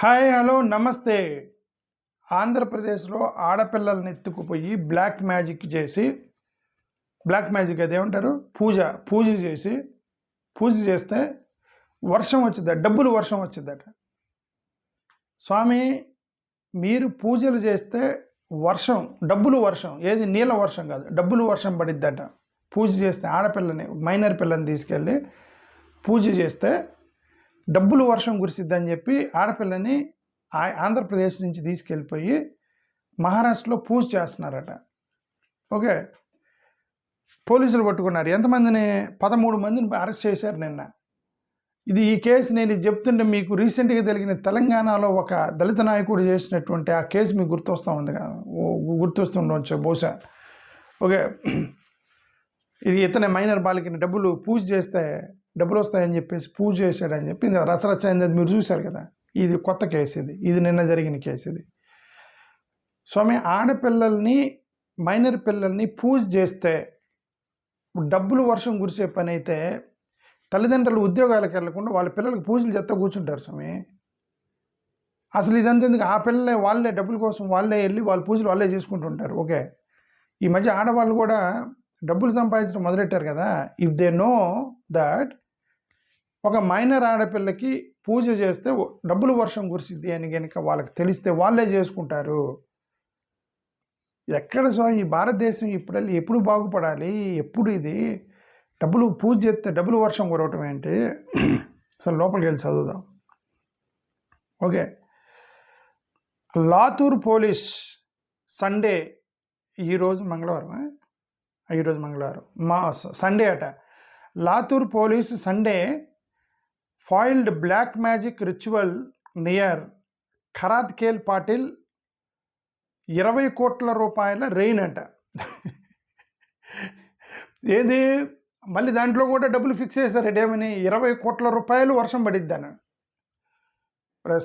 Hi hello నమస్తే. ఆంధ్రప్రదేశ్లో ఆడపిల్లల్ని ఎత్తుకుపోయి బ్లాక్ మ్యాజిక్ చేసి, బ్లాక్ మ్యాజిక్ అదేమంటారు, పూజ చేస్తే వర్షం వచ్చిందట, డబ్బులు వర్షం వచ్చిందట. స్వామి, మీరు పూజలు చేస్తే డబ్బులు వర్షం, ఏది నీళ్ళ వర్షం కాదు, డబ్బులు వర్షం పడిద్దట. పూజ చేస్తే ఆడపిల్లని, మైనర్ పిల్లని తీసుకెళ్ళి పూజ చేస్తే డబ్బులు వర్షం కురిసిద్దని చెప్పి ఆడపిల్లని ఆంధ్రప్రదేశ్ నుంచి తీసుకెళ్ళిపోయి మహారాష్ట్రలో పూజ చేస్తున్నారట. ఓకే, పోలీసులు పట్టుకున్నారు. ఎంతమందిని? 13 మందిని అరెస్ట్ చేశారు నిన్న. ఈ కేసు నేను చెప్తుంటే మీకు రీసెంట్గా తెలిగిన తెలంగాణలో ఒక దళిత నాయకుడు చేసినటువంటి ఆ కేసు మీకు గుర్తొస్తుండవచ్చు బహుశా. ఓకే, ఇది ఇతనే మైనర్ బాలికని పూజ చేస్తే డబ్బులు వస్తాయని చెప్పేసి పూజ చేశాడని చెప్పి రచరచ అయింది. అది మీరు చూశారు కదా. ఇది కొత్త కేసు, ఇది నిన్న జరిగిన కేసు. ఇది స్వామి, ఆడపిల్లల్ని, మైనర్ పిల్లల్ని పూజ చేస్తే డబ్బులు వర్షం కురిసే పని అయితే తల్లిదండ్రులు ఉద్యోగాలకు వెళ్లకుండా వాళ్ళ పిల్లలకు పూజలు చేస్తా కూర్చుంటారు స్వామి. అసలు ఇదంతా ఎందుకు? ఆ పిల్లలే వాళ్ళే డబ్బుల కోసం వాళ్ళే వెళ్ళి వాళ్ళ పూజలు వాళ్ళే చేసుకుంటుంటారు. ఓకే, ఈ మధ్య ఆడవాళ్ళు కూడా డబ్బులు సంపాదించడం మొదలెట్టారు కదా. ఇఫ్ దే నో దట్ ఒక మైనర్ ఆడపిల్లకి పూజ చేస్తే డబ్బులు వర్షం కురిసిద్ది అని కనుక వాళ్ళకి తెలిస్తే వాళ్ళే చేసుకుంటారు. ఎక్కడ స్వామి ఈ భారతదేశం ఎప్పుడు బాగుపడాలి? ఎప్పుడు ఇది పూజ చేస్తే డబ్బులు వర్షం కురవటం ఏంటి? అసలు లోపలికి వెళ్ళి చదువుదాం. ఓకే, లాతూర్ పోలీస్ సండే, ఈరోజు మంగళవారం, సండే అట. Latur police Sunday foiled black magic ritual near Kharad Khel Patil. 20 కోట్ల రూపాయల రెయిన్ అంట. ఏది మళ్ళీ దాంట్లో కూడా డబ్బులు ఫిక్స్ చేశారు. ఏమని? 20 కోట్ల రూపాయలు వర్షం పడిద్దాను.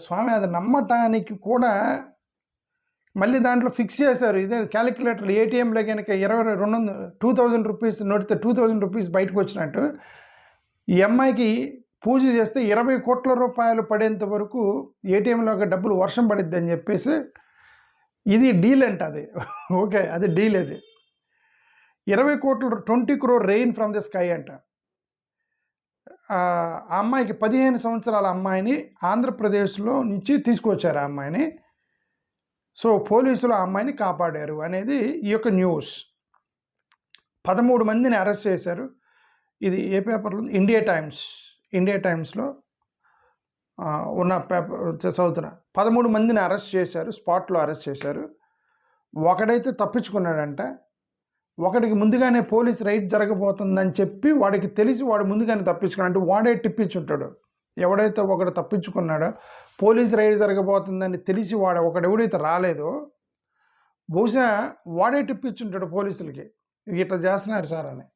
స్వామి, అది నమ్మటానికి కూడా మళ్ళీ దాంట్లో ఫిక్స్ చేశారు. ఇదే క్యాలిక్యులేటర్ ఏటీఎంలో కనుక 2000 రూపీస్ నొడితే 2000 రూపీస్ బయటకు వచ్చినట్టు ఈ అమ్మాయికి పూజ చేస్తే 20 కోట్ల రూపాయలు పడేంత వరకు ఏటీఎంలోకి డబ్బులు వర్షం పడిద్ది అని చెప్పేసి ఇది డీల్ అంట. అది ఓకే, అది డీల్. అది 20 కోట్లు, 20 crore rain from the sky అంట. ఆ అమ్మాయికి 15 సంవత్సరాల అమ్మాయిని ఆంధ్రప్రదేశ్లో నుంచి తీసుకొచ్చారు. ఆ అమ్మాయిని పోలీసులు ఆ అమ్మాయిని కాపాడారు అనేది ఈ యొక్క న్యూస్. 13 మందిని అరెస్ట్ చేశారు. ఇది ఏ పేపర్లో? ఇండియా టైమ్స్లో ఉన్న పేపర్ చదువుతున్నా. 13 మందిని అరెస్ట్ చేశారు, స్పాట్లో అరెస్ట్ చేశారు. ఒకడైతే తప్పించుకున్నాడంట. ఒకడికి ముందుగానే పోలీస్ రైడ్ జరగబోతుందని చెప్పి వాడికి తెలిసి వాడు ముందుగానే తప్పించుకున్నాడు. అంటే వాడే టిప్పించుంటాడు. ఎవడైతే ఒకడు తప్పించుకున్నాడో, పోలీస్ రైడ్ జరగబోతుందని తెలిసి ఒకడెవడైతే రాలేదో బహుశా వాడే టిప్పించుంటాడు పోలీసులకి, ఇట్లా చేస్తున్నారు సార్ అని.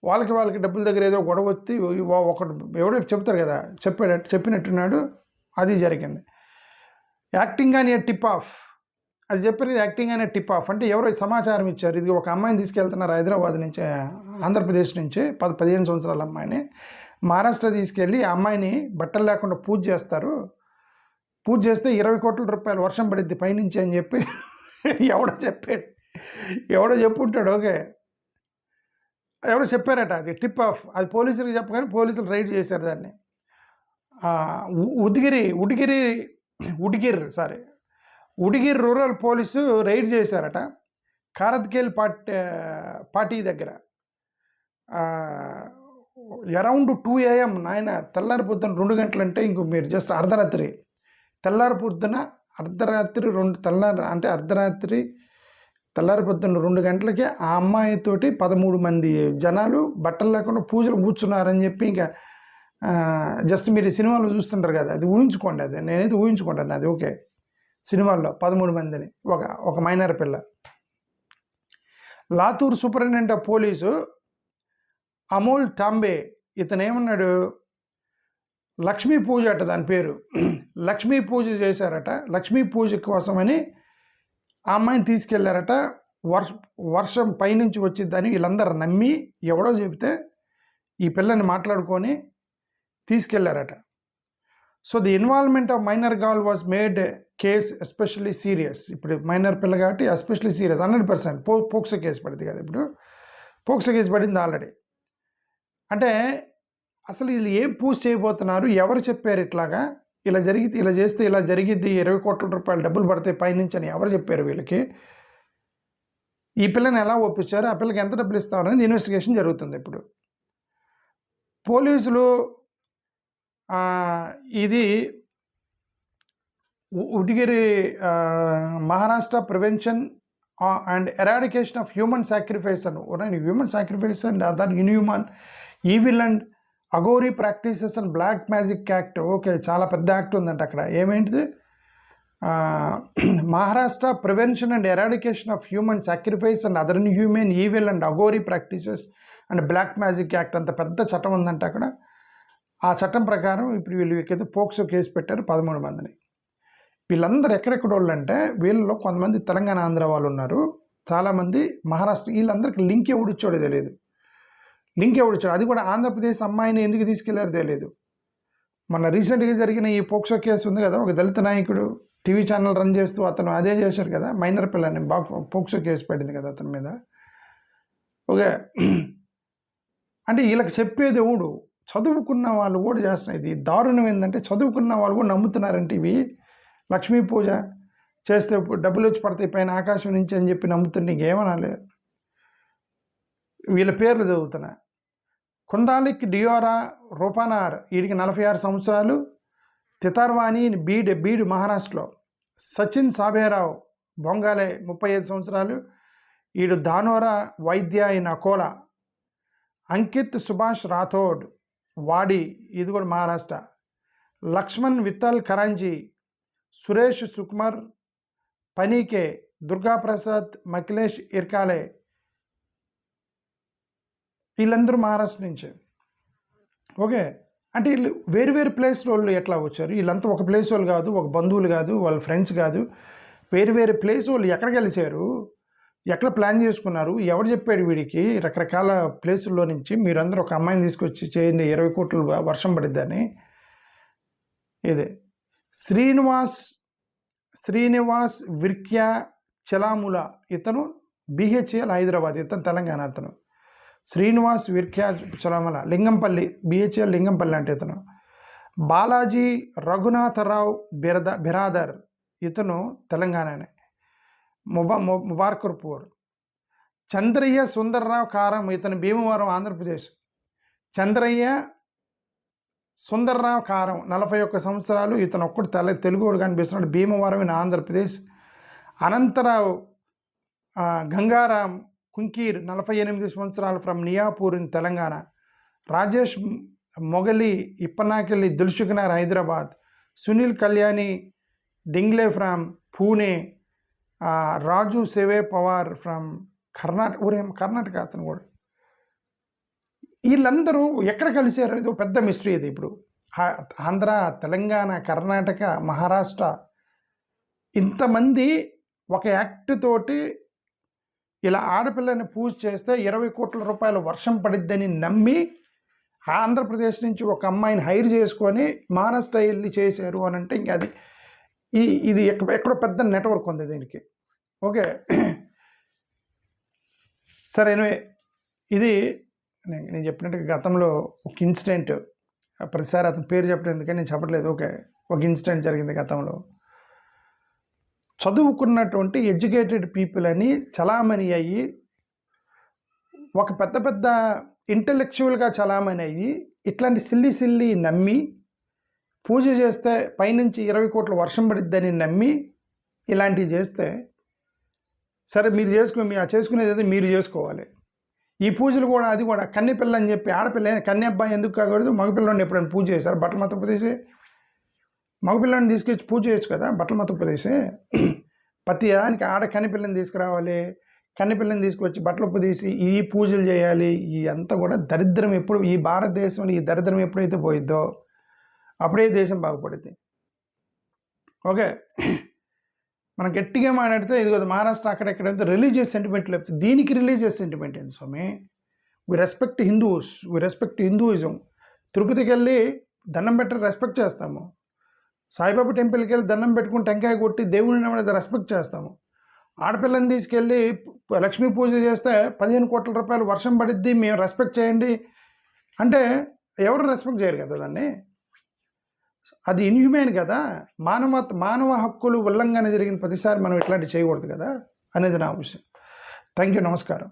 వాళ్ళకి డబ్బుల దగ్గర ఏదో గొడవ వచ్చి ఒకడు ఎవడో చెప్తారు కదా, చెప్పినట్టున్నాడు. అది జరిగింది. యాక్టింగ్ అని టిప్ ఆఫ్, అది చెప్పారు. యాక్టింగ్ అనే టిప్ ఆఫ్ అంటే ఎవరో సమాచారం ఇచ్చారు. ఇది ఒక అమ్మాయిని తీసుకెళ్తున్నారు హైదరాబాద్ నుంచి, ఆంధ్రప్రదేశ్ నుంచి, 15 సంవత్సరాల అమ్మాయిని మహారాష్ట్ర తీసుకెళ్ళి ఆ అమ్మాయిని బట్టలు లేకుండా పూజ చేస్తారు. పూజ చేస్తే 20 కోట్ల రూపాయలు వర్షం పడిద్ది పైనుంచి అని చెప్పి ఎవడో చెప్పుంటాడు. ఓకే, ఎవరో చెప్పారట. అది టిప్ ఆఫ్. అది పోలీసులకు చెప్పగానే పోలీసులు రైడ్ చేశారు దాన్ని. ఉడిగిర్ రూరల్ పోలీసు రైడ్ చేశారట ఖరాద్ ఖేల్ పార్టీ దగ్గర. అరౌండ్ 2 AM నాయన, తెల్లారి పొద్దున 2 గంటలంటే ఇంకో మీరు జస్ట్ అర్ధరాత్రి, తెల్లారి పొద్దున అర్ధరాత్రి 2 తెల్లారి పొద్దున్న 2 గంటలకి ఆ అమ్మాయితోటి 13 మంది జనాలు బట్టలు లేకుండా పూజలు కూర్చున్నారని చెప్పి, ఇంకా జస్ట్ మీరు సినిమాలో చూస్తుంటారు కదా, అది ఊహించుకోండి. అది నేనైతే ఊహించుకుంటాను. అది ఓకే, సినిమాల్లో 13 మందిని ఒక మైనర్ పిల్ల. Latur superintendent of police Amol Tambe ఇతను ఏమన్నాడు, లక్ష్మీ పూజ అట దాని పేరు. లక్ష్మీ పూజ చేశారట. లక్ష్మీ పూజ కోసమని ఆ అమ్మాయిని తీసుకెళ్లారట. వర్షం పైనుంచి వచ్చిద్దని వీళ్ళందరూ నమ్మి ఎవడో చెబితే ఈ పిల్లని మాట్లాడుకొని తీసుకెళ్లారట. So the involvement of minor girl was made case especially serious. ఇప్పుడు మైనర్ పిల్ల కాబట్టి ఎస్పెషల్లీ సీరియస్ 100%. పోక్సో కేసు పడింది కదా, ఇప్పుడు పోక్సో కేసు పడింది ఆల్రెడీ. అంటే అసలు వీళ్ళు ఏం పూజ చేయబోతున్నారు, ఎవరు చెప్పారు ఇట్లాగా, ఇలా జరిగితే ఇలా చేస్తే ఇలా జరిగిద్ది, 20 కోట్ల రూపాయలు డబ్బులు పడతాయి పైనుంచి అని ఎవరు చెప్పారు వీళ్ళకి, ఈ పిల్లని ఎలా ఒప్పించారు, ఆ పిల్లకి ఎంత డబ్బులు ఇస్తారు అనేది ఇన్వెస్టిగేషన్ జరుగుతుంది. ఇప్పుడు పోలీసులు ఇది Udgir Maharashtra prevention and eradication of human sacrifice అని, human sacrifice and other inhuman evil and aghori practices and black magic act. Okay, చాలా పెద్ద యాక్ట్ ఉందంట అక్కడ. ఏమేంటిది, Maharashtra prevention and eradication of human sacrifice and other inhuman evil and aghori practices and black magic act అంత పెద్ద చట్టం ఉందంట అక్కడ. ఆ చట్టం ప్రకారం ఇప్పుడు వీళ్ళకి పోక్సో కేసు పెట్టారు 13 మందిని. వీళ్ళందరూ ఎక్కడెక్కడ వాళ్ళు అంటే, వీళ్ళలో కొంతమంది తెలంగాణ ఆంధ్ర వాళ్ళు ఉన్నారు, చాలామంది మహారాష్ట్ర. వీళ్ళందరికీ లింక్ ఎవడిచ్చాడో తెలియదు, అది కూడా ఆంధ్రప్రదేశ్ అమ్మాయిని ఎందుకు తీసుకెళ్లారో తెలియదు. మన రీసెంట్గా జరిగిన ఈ పోక్సో కేసు ఉంది కదా, ఒక దళిత నాయకుడు టీవీ ఛానల్ రన్ చేస్తూ అతను అదే చేశారు కదా, మైనర్ పిల్లని పోక్సో కేసు పడింది కదా అతని మీద. ఓకే, అంటే వీళ్ళకి చెప్పేది ఎవడు, చదువుకున్న వాళ్ళు కూడా చేస్తున్నారు. ఇది దారుణం ఏంటంటే, చదువుకున్న వాళ్ళు కూడా నమ్ముతున్నారంటే ఇవి లక్ష్మీ పూజ చేస్తే డబ్బులు వచ్చి పడతాయి పైన ఆకాశం నుంచి అని చెప్పి నమ్ముతుంటే ఇంకేమనాలి. వీళ్ళ పేర్లు చదువుతున్నా, కుందాలిక్ డియోరా రూపానార్, వీడికి 46 సంవత్సరాలు, తితార్వాణి బీడ్ మహారాష్ట్రలో, సచిన్ సాబేరావు బొంగాలే 35 సంవత్సరాలు, ఈడు దానోరా వైద్య ఇన్ అకోలా, అంకిత్ సుభాష్ రాథోడ్ వాడి, ఇది కూడా మహారాష్ట్ర, లక్ష్మణ్ విఠల్ కరాంజీ, సురేష్ సుకుమార్ పనీకే, దుర్గాప్రసాద్ మకిలేష్ ఇర్కాలే, వీళ్ళందరూ మహారాష్ట్ర నుంచే. ఓకే, అంటే వీళ్ళు వేరు వేరు ప్లేస్ వాళ్ళు ఎట్లా వచ్చారు, వీళ్ళంతా ఒక ప్లేస్ వాళ్ళు కాదు, ఒక బంధువులు కాదు, వాళ్ళ ఫ్రెండ్స్ కాదు, వేరు వేరు ప్లేస్ వాళ్ళు ఎక్కడ కలిసారు, ఎక్కడ ప్లాన్ చేసుకున్నారు, ఎవరు చెప్పాడు వీడికి, రకరకాల ప్లేసుల్లో నుంచి మీరందరూ ఒక అమ్మాయిని తీసుకొచ్చి చేయండి 20 కోట్లు వర్షం పడిద్దని. ఇదే శ్రీనివాస్ విర్క్యా చలాముల, ఇతను బిహెచ్ఎల్ హైదరాబాద్, ఇతను తెలంగాణ. అతను శ్రీనివాస్ విర్క్యా చలాముల లింగంపల్లి, బిహెచ్ఎల్ లింగంపల్లి అంటే ఇతను. బాలాజీ రఘునాథరావు బిరాదర్, ఇతను తెలంగాణనే, ముబార్కర్పూర్. చంద్రయ్య సుందర్రావు కారం, ఇతను భీమవరం ఆంధ్రప్రదేశ్. చంద్రయ్య సుందర్రావు కారం 41 సంవత్సరాలు, ఇతను ఒక్కడు తెలుగుడు కనిపిస్తున్నాడు, భీమవరం ఇన్ ఆంధ్రప్రదేశ్. అనంతరావు గంగారాం కుంకీర్ 48 సంవత్సరాలు, from నియాపూర్ in Telangana. Rajesh Mogili ఇప్పనాకెళ్ళి Dilsukhnagar Hyderabad. Sunil Kalyani డింగ్లే from Pune. రాజు సేవే పవార్ ఫ్రమ్ కర్ణాటక అతను కూడా. వీళ్ళందరూ ఎక్కడ కలిశారు, ఇది పెద్ద మిస్టరీ. ఇది ఇప్పుడు ఆంధ్ర, తెలంగాణ, కర్ణాటక, మహారాష్ట్ర, ఇంతమంది ఒక యాక్ట్ తోటి ఇలా ఆడపిల్లని పూజ చేస్తే 20 కోట్ల రూపాయల వర్షం పడిద్దని నమ్మి ఆంధ్రప్రదేశ్ నుంచి ఒక అమ్మాయిని హైర్ చేసుకొని మహారాష్ట్ర వెళ్ళి చేశారు అని అంటే, ఇంక అది ఇది ఎక్కడో పెద్ద నెట్వర్క్ ఉంది దీనికి. ఓకే, సరే. ఎనివే, ఇది నేను చెప్పినట్టుగా గతంలో ఒక ఇన్సిడెంట్, ప్రతిసారి అతని పేరు చెప్పడం ఎందుకని నేను చెప్పట్లేదు. ఓకే, ఒక ఇన్సిడెంట్ జరిగింది గతంలో. చదువుకున్నటువంటి ఎడ్యుకేటెడ్ పీపుల్ అని చలామణి అయ్యి, ఒక పెద్ద ఇంటలెక్చువల్గా చలామణి అయ్యి, ఇట్లాంటి సిల్లి నమ్మి పూజ చేస్తే పైనుంచి 20 కోట్ల వర్షం పడిద్దని నమ్మి ఇలాంటివి చేస్తే, సరే మీరు చేసుకునేది ఏదో మీరు చేసుకోవాలి. ఈ పూజలు కూడా, అది కూడా కన్నెపిల్ల అని చెప్పి, ఆడపిల్ల కన్య అబ్బాయి ఎందుకు కాకూడదు, మగపిల్లని ఎప్పుడైనా పూజ చేశారు, బట్టలు మతపదేశే మగపిల్లని తీసుకొచ్చి పూజ చేయొచ్చు కదా, బట్టలు మతపదేశే. ప్రతి దానికి కన్నెపిల్లని తీసుకురావాలి, కన్నెపిల్లని తీసుకొచ్చి బట్టలు తీసి ఈ పూజలు చేయాలి. ఈ అంతా కూడా దరిద్రం. ఎప్పుడు ఈ భారతదేశంలో ఈ దరిద్రం ఎప్పుడైతే పోయిద్దో అప్పుడే దేశం బాగుపడుద్ది. ఓకే, మనం గట్టిగా మాట్లాడితే ఇది కదా మహారాష్ట్ర అక్కడెక్కడైతే రిలీజియస్ సెంటిమెంట్ లేకపోతే, దీనికి రిలీజియస్ సెంటిమెంట్ ఏంటి స్వామి? We respect Hindus, we respect Hinduism. తిరుపతికి వెళ్ళి దండం పెట్టి రెస్పెక్ట్ చేస్తాము. సాయిబాబా టెంపుల్కి వెళ్ళి దండం పెట్టుకుని టెంకాయ కొట్టి దేవుడిని అనేది రెస్పెక్ట్ చేస్తాము. ఆడపిల్లని తీసుకెళ్ళి లక్ష్మీ పూజ చేస్తే 15 కోట్ల రూపాయలు వర్షం పడిద్ది, మేము రెస్పెక్ట్ చేయండి అంటే ఎవరు రెస్పెక్ట్ చేయరు కదా దాన్ని. అది ఇన్హ్యూమెన్ కదా. మానవ హక్కులు ఉల్లంఘన జరిగిన ప్రతిసారి మనం ఇట్లాంటివి చేయకూడదు కదా అనేది నా విషయం. Thank you. నమస్కారం.